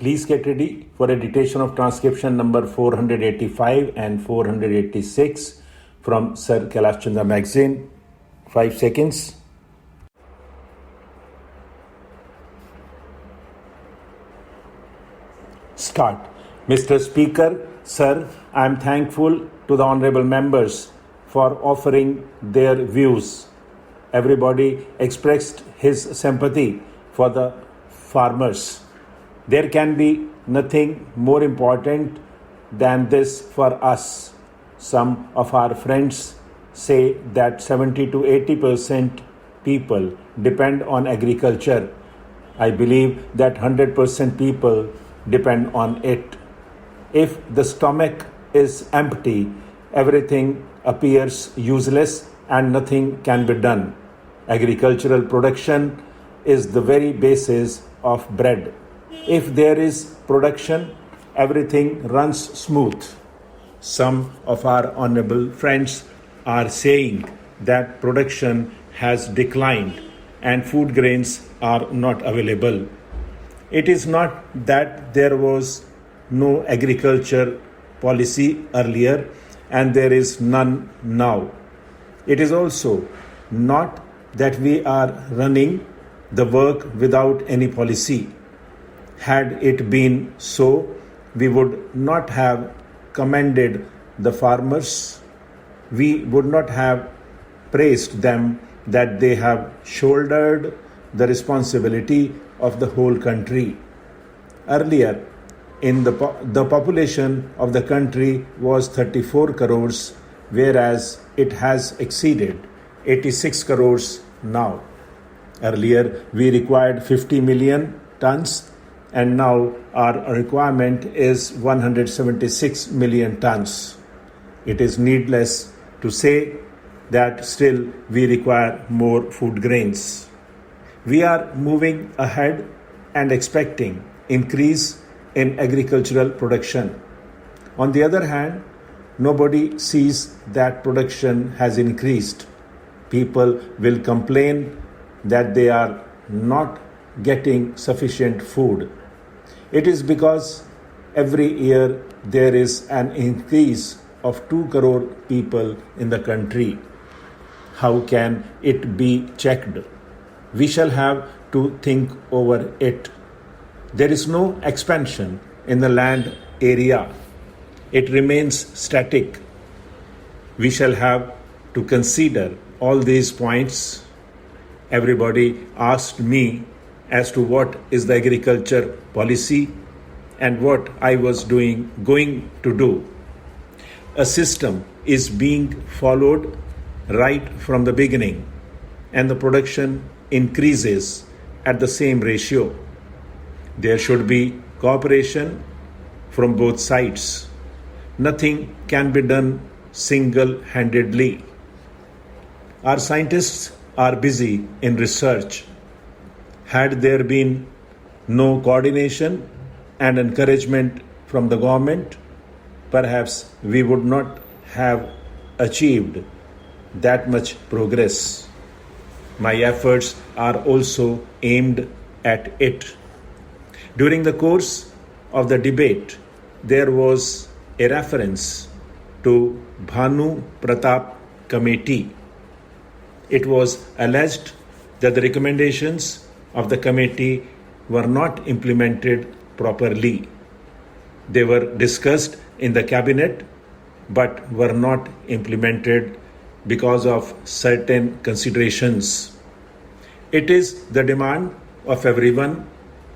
Please get ready for a dictation of transcription number 485 and 486 from Sir Kailash Chandra magazine. 5 seconds. Start. Mr. Speaker, Sir, I am thankful to the honorable members for offering their views. Everybody expressed his sympathy for the farmers. There can be nothing more important than this for us. Some of our friends say that 70 to 80% people depend on agriculture. I believe that 100% people depend on it. If the stomach is empty, everything appears useless and nothing can be done. Agricultural production is the very basis of bread. If there is production, everything runs smooth. Some of our honorable friends are saying that production has declined and food grains are not available. It is not that there was no agriculture policy earlier and there is none now. It is also not that we are running the work without any policy. Had it been so, we would not have commended the farmers. We would not have praised them that they have shouldered the responsibility of the whole country. Earlier, the population of the country was 34 crores, whereas it has exceeded 86 crores now. Earlier, we required 50 million tons, and now our requirement is 176 million tons. It is needless to say that still we require more food grains. We are moving ahead and expecting increase in agricultural production. On the other hand, nobody sees that production has increased. People will complain that they are not getting sufficient food. It is because every year there is an increase of 2 crore people in the country. How can it be checked? We shall have to think over it. There is no expansion in the land area. It remains static. We shall have to consider all these points. Everybody asked me as to what is the agriculture policy and what I was going to do. A system is being followed right from the beginning, and the production increases at the same ratio. There should be cooperation from both sides. Nothing can be done single-handedly. Our scientists are busy in research. Had there been no coordination and encouragement from the government, perhaps we would not have achieved that much progress. My efforts are also aimed at it. During the course of the debate, there was a reference to Bhanu Pratap Committee. It was alleged that the recommendations of the committee were not implemented properly. They were discussed in the cabinet but were not implemented because of certain considerations. It is the demand of everyone,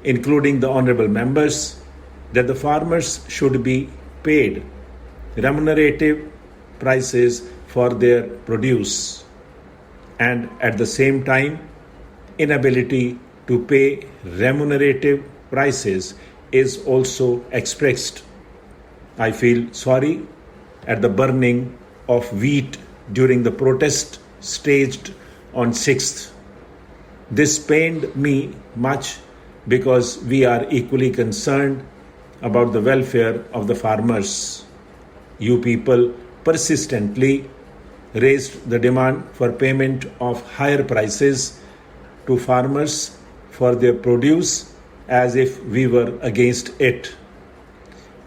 including the honorable members, that the farmers should be paid remunerative prices for their produce, and at the same time, inability to pay remunerative prices is also expressed. I feel sorry at the burning of wheat during the protest staged on 6th. This pained me much because we are equally concerned about the welfare of the farmers. You people persistently raised the demand for payment of higher prices to farmers for their produce as if we were against it.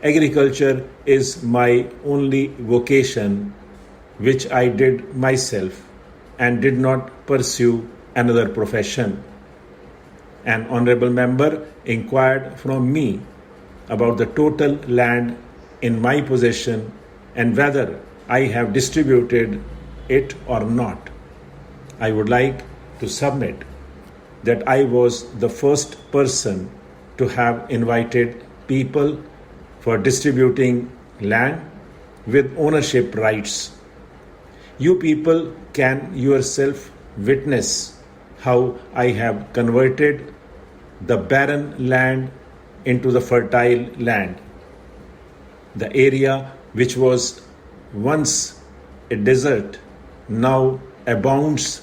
Agriculture is my only vocation, which I did myself and did not pursue another profession. An honorable member inquired from me about the total land in my possession and whether I have distributed it or not. I would like to submit that I was the first person to have invited people for distributing land with ownership rights. You people can yourself witness how I have converted the barren land into the fertile land. The area which was once a desert now abounds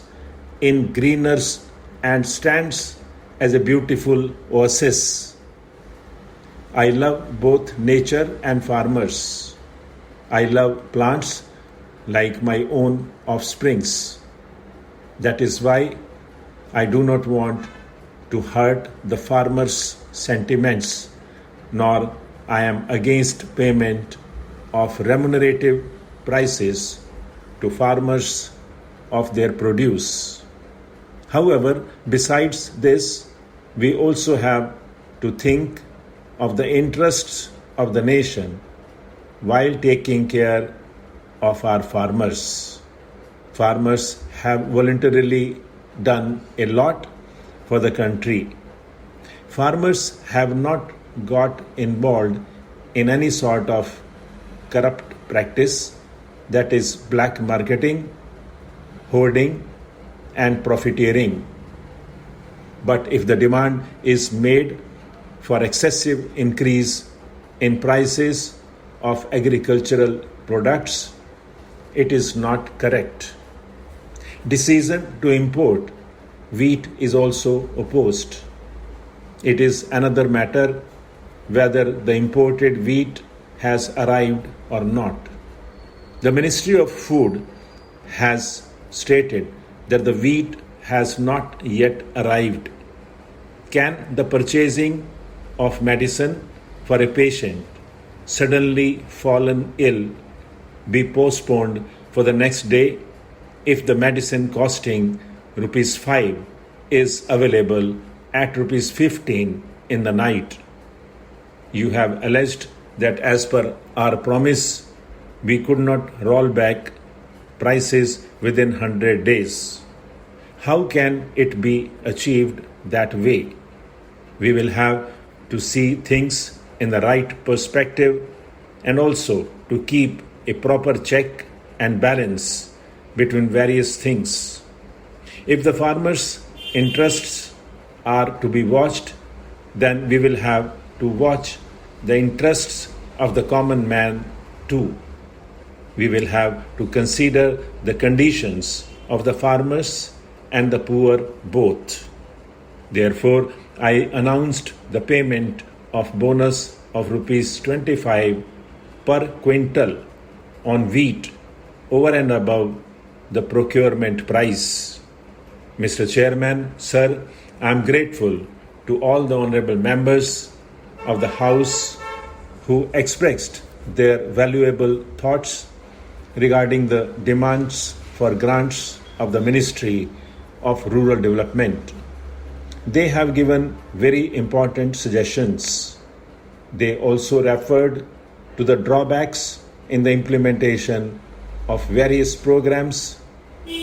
in greeners and stands as a beautiful oasis. I love both nature and farmers. I love plants like my own offsprings. That is why I do not want to hurt the farmers' sentiments, nor I am against payment of remunerative prices to farmers of their produce. However, besides this, we also have to think of the interests of the nation while taking care of our farmers. Farmers have voluntarily done a lot for the country. Farmers have not got involved in any sort of corrupt practice, that is black marketing, hoarding and profiteering. But if the demand is made for excessive increase in prices of agricultural products, it is not correct. Decision to import wheat is also opposed. It is another matter whether the imported wheat has arrived or not. The Ministry of Food has stated that the wheat has not yet arrived. Can the purchasing of medicine for a patient suddenly fallen ill be postponed for the next day if the medicine costing rupees 5 is available at rupees 15 in the night? You have alleged that as per our promise, we could not roll back prices within 100 days. How can it be achieved that way? We will have to see things in the right perspective and also to keep a proper check and balance between various things. If the farmers' interests are to be watched, then we will have to watch the interests of the common man too. We will have to consider the conditions of the farmers and the poor both. Therefore, I announced the payment of bonus of rupees 25 per quintal on wheat over and above the procurement price. Mr. Chairman, sir, I am grateful to all the honorable members of the House who expressed their valuable thoughts regarding the demands for grants of the Ministry of Rural Development. They have given very important suggestions. They also referred to the drawbacks in the implementation of various programs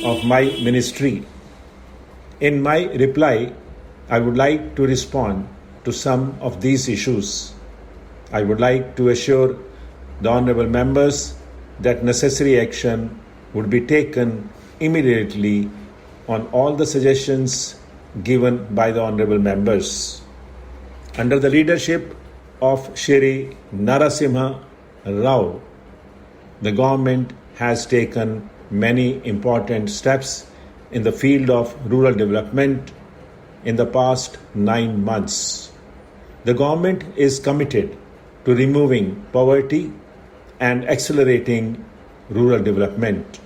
of my ministry. In my reply, I would like to respond to some of these issues. I would like to assure the honorable members that necessary action would be taken immediately on all the suggestions given by the honorable members. Under the leadership of Shri Narasimha Rao, the government has taken many important steps in the field of rural development in the past 9 months. The government is committed to removing poverty and accelerating rural development.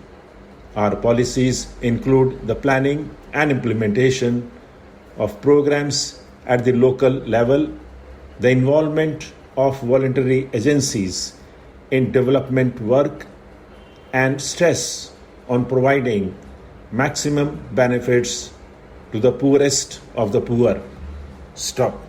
Our policies include the planning and implementation of programs at the local level, the involvement of voluntary agencies in development work, and stress on providing maximum benefits to the poorest of the poor. Stop.